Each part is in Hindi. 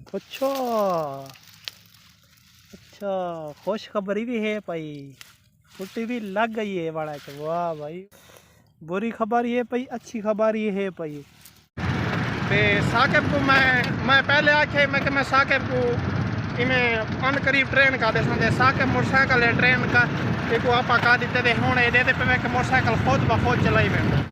अच्छा अच्छा, खुश खबरी भी है भाई, फुट्टी भी लग गई है बड़ा। वाह भाई, बुरी खबर ये पई, अच्छी खबर ये है पई। ते साकिब को मैं पहले आखे मैं साकिब को इमें अन करीब ट्रेन का दे साकिब मोटरसाइकिल है ट्रेन का देखो आप का दिते दे हूँ दे पे मैं मोटरसाइकिल खुद ब खुद चलाई वेंदो।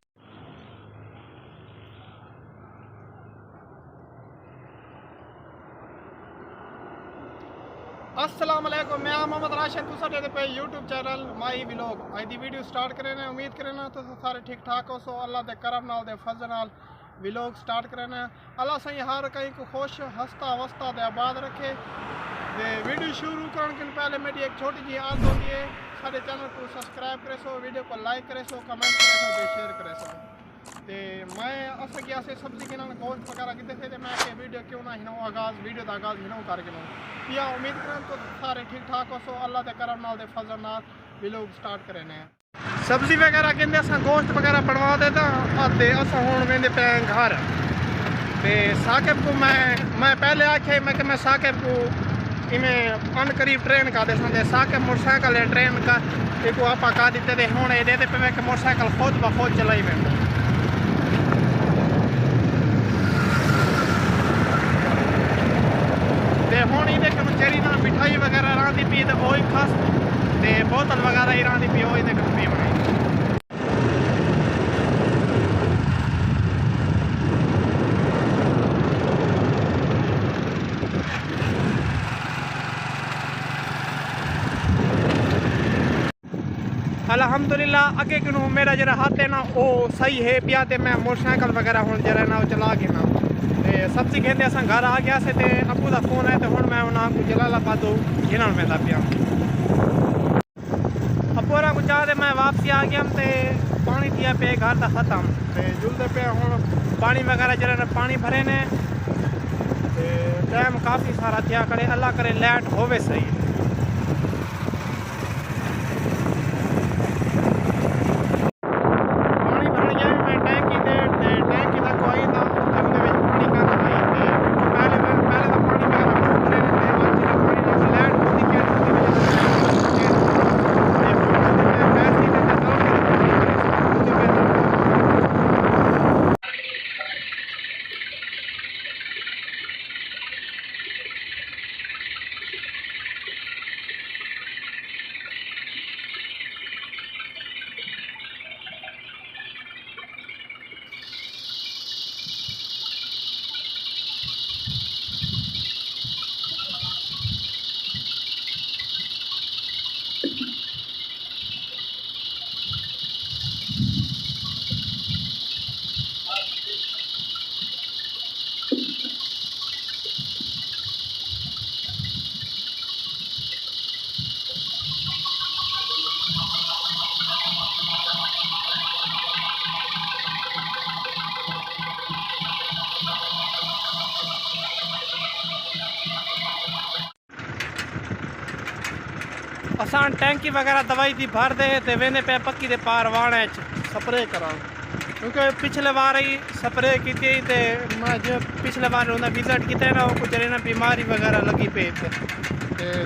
अस्सलाम वालेकुम, मैं मोहम्मद राशिद तुसाडे पे यूट्यूब चैनल माई व्लॉग अज दी वीडियो स्टार्ट करे ने। उम्मीद करे ना तुस सारे ठीक ठाक हो। सो अल्लाह दे करम नाल दे फजल नाल व्लॉग स्टार्ट करे ने। अल्लाह सही हर कहीं को खुश हंसता वसता दे आबाद रखे। ते वीडियो शुरू करने के पहले मेरी एक छोटी जी आदत होती है, सारे चैनल को सब्सक्राइब करे सो, वीडियो को लाइक करे सो, कमेंट करे सो, शेयर करे सो। ते मैं अस गया से सब्जी के गोश्त वगैरह किते थे, मैं वीडियो क्यों ना हिनो आगाज़ वीडियो का आगाज़ हिनो करके लो या उम्मीद करें तो सारे ठीक ठाक हो। सो अल्लाह के करम नाल दे फजल नाल व्लॉग स्टार्ट करे ने। सब्जी वगैरह कहते अस गोश्त वगैरह बनवा देता आते अस हूँ वेंदे पे घर। ते साकिब को मैं पहले आखे मैं साकिब को इमें अन करीब ट्रेन का दे साकिब मोटरसाइकिल है ट्रेन का देखो आप का दिते दे हूँ दे पे मैं मोटरसाइकिल खुद ब खुद चलाई वेंदो। हूँ ये चेरी ना मिठाई वगैरह रही पी तो वही खास ते बोतल वगैरह ही रही पी वो पी बनाई। अल्हम्दुलिल्लाह अगे क्यों मेरा जरा हाथ है ना वो सही है पिया, तो मैं मोटरसाइकिल वगैरह हूँ जरा ना चला के ना सब्जी कहते अस घर आ गया से ते अबू का फोन है तो हूँ मैं उन्होंने को जलालाबाद गिनन में पिया। अबूरा को चाह मैं वापसी आ गया तो पानी दिया पे घर का खत्म तो जुलते पे हूँ पानी वगैरह जरा पानी भरे ने टाइम काफ़ी सारा थिया करे। अल्लाह करे लाइट होवे सही। असान टैंकी वगैरह दवाई दी भर दे ते वेंदे पे पक्की दे पार वाणे स्प्रे करा, क्योंकि पिछले बार ही स्प्रे की थी ते मैं जो पिछले बार उन्हें विजिट किया ना कुछ जरे ना बीमारी वगैरह लगी पे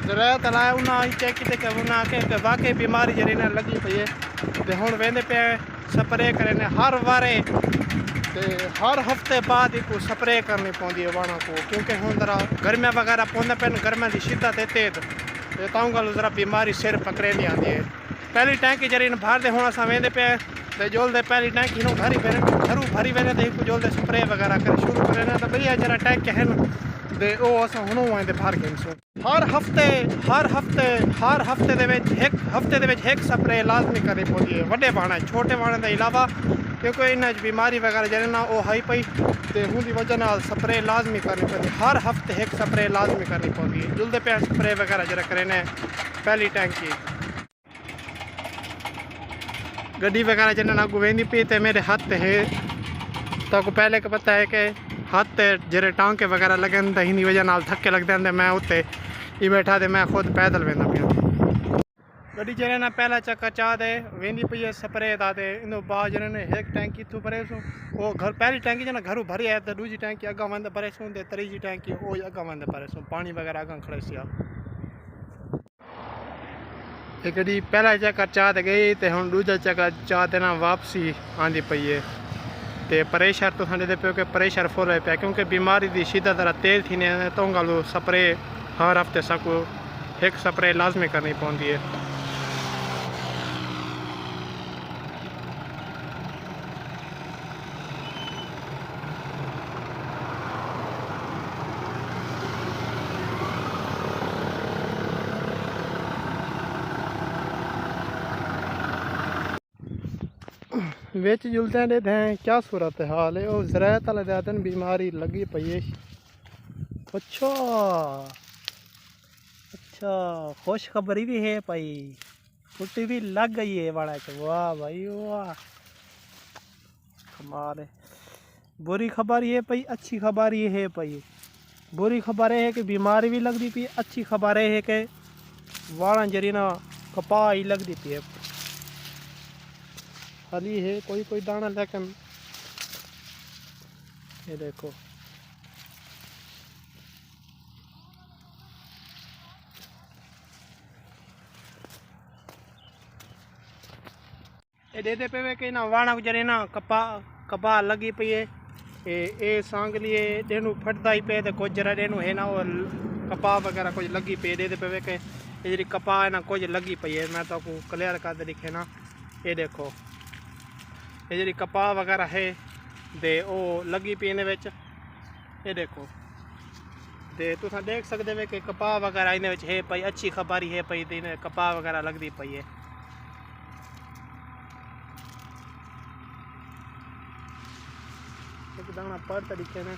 जरा तलाया उन्हें चेक किए उन्हें वाकई बीमारी जरी ना लगी पई है तो हूँ वेंदे पे स्प्रे करे हर वारे हर हफ्ते बाद ही को स्प्रे करनी पौंदी है वाणा को, क्योंकि हूँ जरा गर्मियाँ वगैरह पौंदे पे गर्मियाँ की शिद्दत है तेज ताऊं गल जरा बीमारी सिर पकड़े नहीं आती है। पहली टैंकी जरी भर दे हूँ अस वेंदे पे तो जोलते पहली टैंकी नू भरी वेने घरू भरी वेने तो जोलते स्प्रे वगैरह कर शुरू करे ना तो भैया जरा टैंक है ते वो अस हूँ आते भर गए सो हर हफ्ते एक स्प्रे लाजमी करनी पौंदी है वड्डे बाणे छोटे बाणे के अलावा, क्योंकि इन बीमारी वगैरह जरे ना वो हाई पई तो उनकी वजह नाल स्प्रे लाजमी करनी पौंदी। हर हफ्ते एक स्प्रे लाजमी करनी पौंदी है। जुलते पे स्प्रे वगैरह जरा करे ने पहली टैंकी गड्डी वगैरह जन ना वेंदी पी तो मेरे हाथ है तो को पहले को पता है कि हाथ जरे टांके वगैरह लगन तो इन्हीं वजह नाल थके लगते हैं। मैं उत्ते ही बैठा तो मैं खुद पैदल वेंदा पिया। गड्डी जरे ना पहला चक्कर चाह दे वेंदी पई है स्प्रे दा ते इन बाद जरे ने एक टैंकी इथों भरे सो वो घर पहली टैंकी जना घरों भरी है तो दूसरी टैंकी अगा वंदे भरे सो ते तीसरी टैंकी ओ अगा वंदे भरे सो पानी वगैरह अगा खड़े सिया ये गड्डी पहला चक्कर चाह ते गई ते हुन दूजा चक्कर चाह ते ना वापसी आंदी पई है ते प्रेशर तो साडे दे पियो के प्रेशर फुल है पे क्योंकि बीमारी दी शिद्दत तेज थी ने तो गलो स्प्रे हर हफ्ते सबको एक स्प्रे लाजमी करनी पौंदी है। विच जुलते देते हैं क्या सूरत हाल है और ज़राअत वाले दिन बीमारी लगी पई है। अच्छा अच्छा खुशखबरी भी है भाई फुट्टी भी लग गई है बड़ा वाह भाई वाह कमाल है। बुरी खबर ये पई अच्छी खबर ये है पई बुरी खबर है कि बीमारी भी लगती पई अच्छी खबर है कि वाला जरी ना कपा ही लगती पई है खाली है कोई कोई दाना लेकिन ये देखो ये दे पे कि ना वाणा गुजरे ना कपा लगी पई है ए सांगली डेनू फटदा ही पे तो कुछ जरा डेनू है ना वो कपा वगैरह कुछ लगी पे दे पे कि ये जी कपा है ना कुछ लगी पई है मैं तो को क्लियर कर दिखे ना ये देखो ये जी कपा वगैरह है दे ओ लगी पी इन ये देखो ते तुसा देख सकते हो कि कपा वगैरह इन है पई अच्छी खबर ही है पई तो इन कपा वगैरह लगती पई है। एक दाना पर तरीके ने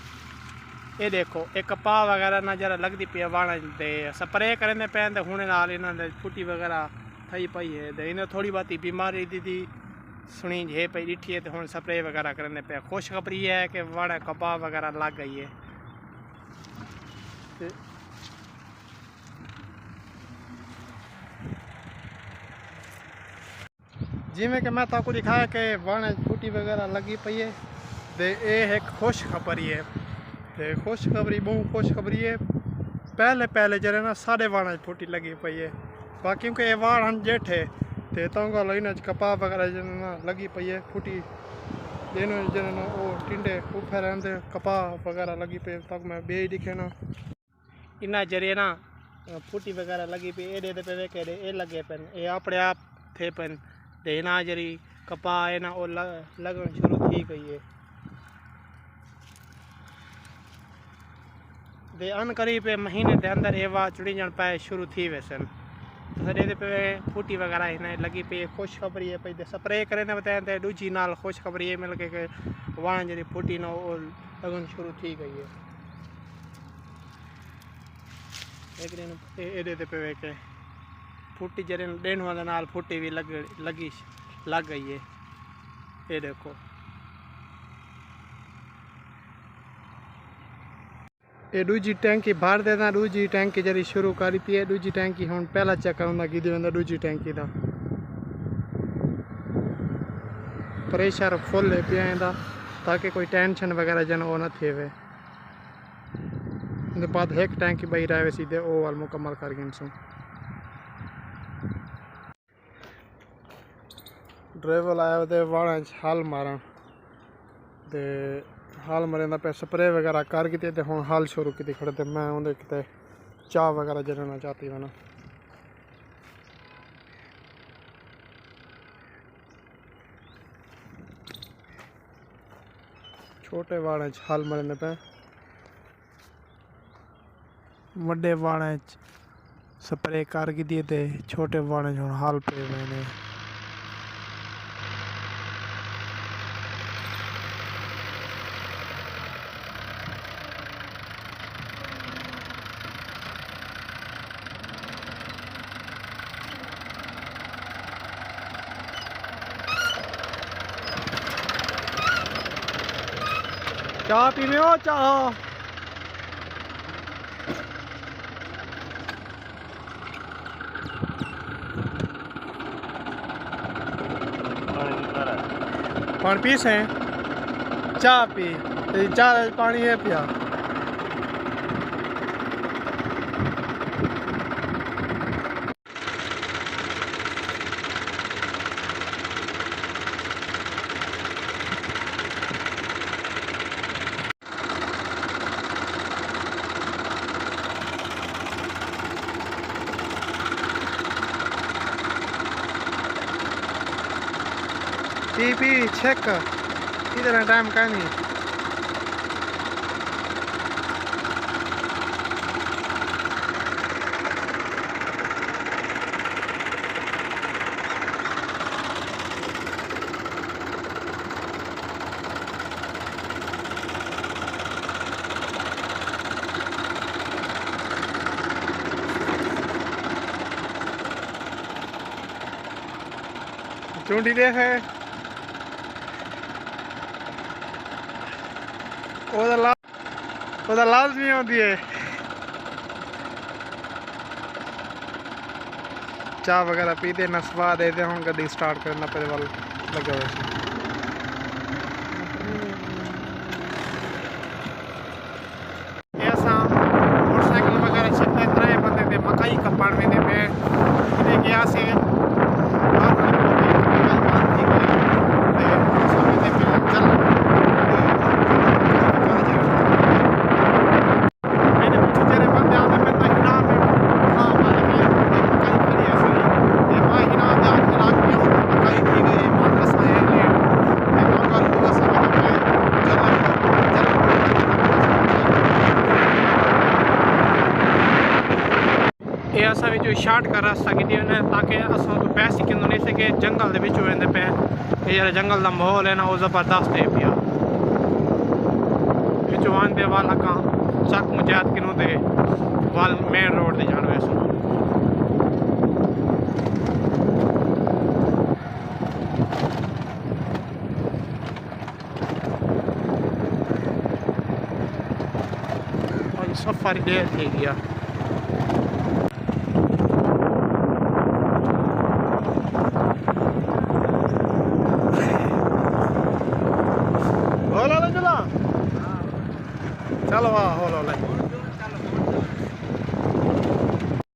ये देखो एक कपा वगैरह ना जरा लगती पी है वाणा ते स्प्रे करने पे हुने नाल इन्हां फुटी वगैरह थी पई है ते इन्हें थोड़ी बहुत बीमारी दी सुनी है पई डिठी है तो हुन स्प्रे वगैरह करने पे खुशखबरी है कि वाड़ा कपा वगैरह लग गई है। जिमें कि मैं आपको दिखाया कि वाणे फूटी वगैरह लगी पई है तो ये एक खुशखबरी है तो खुशखबरी बहुत खुशखबरी है पहले पहले जरे ना साढ़े वाणा फूटी लगी पई है बाकी क्योंकि ये वाण हम जेठ है तो तंग इन कपा वगैरह जना लगी पई है फूटी दिन जन वो टिंडे उफे रहते कपा वगैरह लगी पे तक मैं बे दिखे ना इन्ना जरिए ना फूटी वगैरह लगी पी एडे पे वे के ए लगे पेन ये अपने आप थे पेन ते इना जरी कपा है ना वो लगन शुरू थी गई है दे अन करीब महीने के अंदर ये वा चुड़ी जन पाए शुरू थी वैसन तो सर पे फूटी वगैरह इन्हें लगी पी खुशखबरी है पई स्प्रे करे ने बताया तो दूजी नाल खुशखबरी है मिल के वाण जी फूटी ना वो लगन शुरू थी गई है। एक दिन एडे पे के फूटी जरे दिन वाले नाल फूटी भी लग गई है ये देखो ये दूजी टैंकी भर देना दूजी टैंकी जरी शुरू करी पी है दूजी टैंकी हम पहला चक्कर होंगे कि दूजी टैंकी का प्रेशर फुल है पिया इंदा ताकि कोई टेंशन वगैरह जन वो न थे बाद एक टैंकी बही रहे सीधे वो वाल मुकम्मल कर गए सो ड्राइवर आया तो वाणा हल मारा ते हाल मरे पे स्प्रे वगैरह कर किते ते हुण हाल शुरू की खड़े ते मैं उन्हें किते चाह वगैरह जरना चाहती हूँ ना छोटे वाणे हाल मरने पे वड्डे वाणे स्प्रे कर दिए थे छोटे वाणे हुण हाल पे मैंने चाह पीवे हो चाह पानी पी से चाह पी चाह पानी है पिया पी चेक इधर टाइम का नहीं चूंटी देख है ओदा लाजमी होती है चाह वगैरह पीते नस्वा देते हम गड्डी स्टार्ट करना पे वाल लगे हुए ऐसा मोटरसाइकिल वगैरह चलते तरह बंदे थे मकाई कपाड़ में पे गया से ये असा जो शार्ट का रास्ता की ताकि असों तो पैसे कि नहीं सके जंगल के वेंदे पे ये जंगल का माहौल है ना वो जबरदस्त है पिया आंदे वाल अका चक मुजात किनों दे वाल मेन रोड से जान वैसो और सफर देर थी गया चलो वाह हो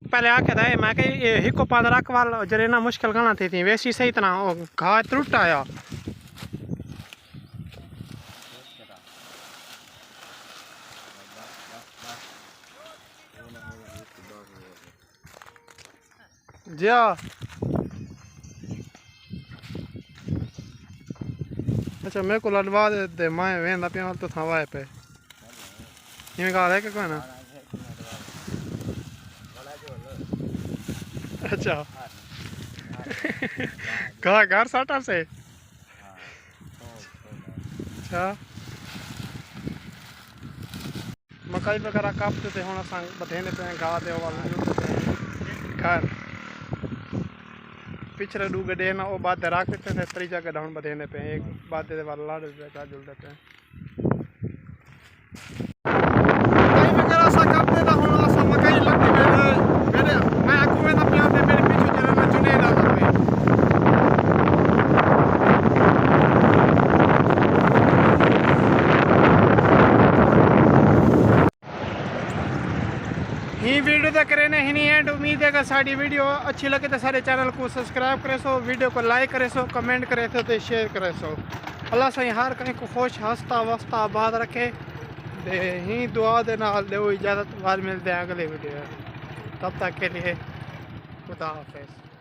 पहले आके था मैं हिको पाद रख वाल जरे ना मुश्किल गाना थी वैसी सही तरह घाह त्रुट आया जिया अच्छा मेरे को लड़वा दे मैं वेंदा पिया तो था वाए पे इनमें कहा है क्या ना अच्छा कहा घर साटा से अच्छा मकाई वगैरह कापते थे होना संग बथेने पे गा दे वाले घर पिछले डू गड्ढे ना वो बात राख देते थे तरी जगह डाउन बथेने पे एक बात दे वाला लाड़ पे जुल देते हैं ही वीडियो तक रहने ही नहीं एंड उम्मीद है कि साड़ी वीडियो अच्छी लगे तो सारे चैनल को सब्सक्राइब करे सो वीडियो को लाइक करे सो कमेंट करे सो तो शेयर करे सो अल्लाह से हर कहीं को खुश हंसता वस्ता आबाद रखे दे ही दुआ दे नाल दे इजाज़त बाद मिलते हैं अगले वीडियो तब तक के लिए खुदा हाफिज़।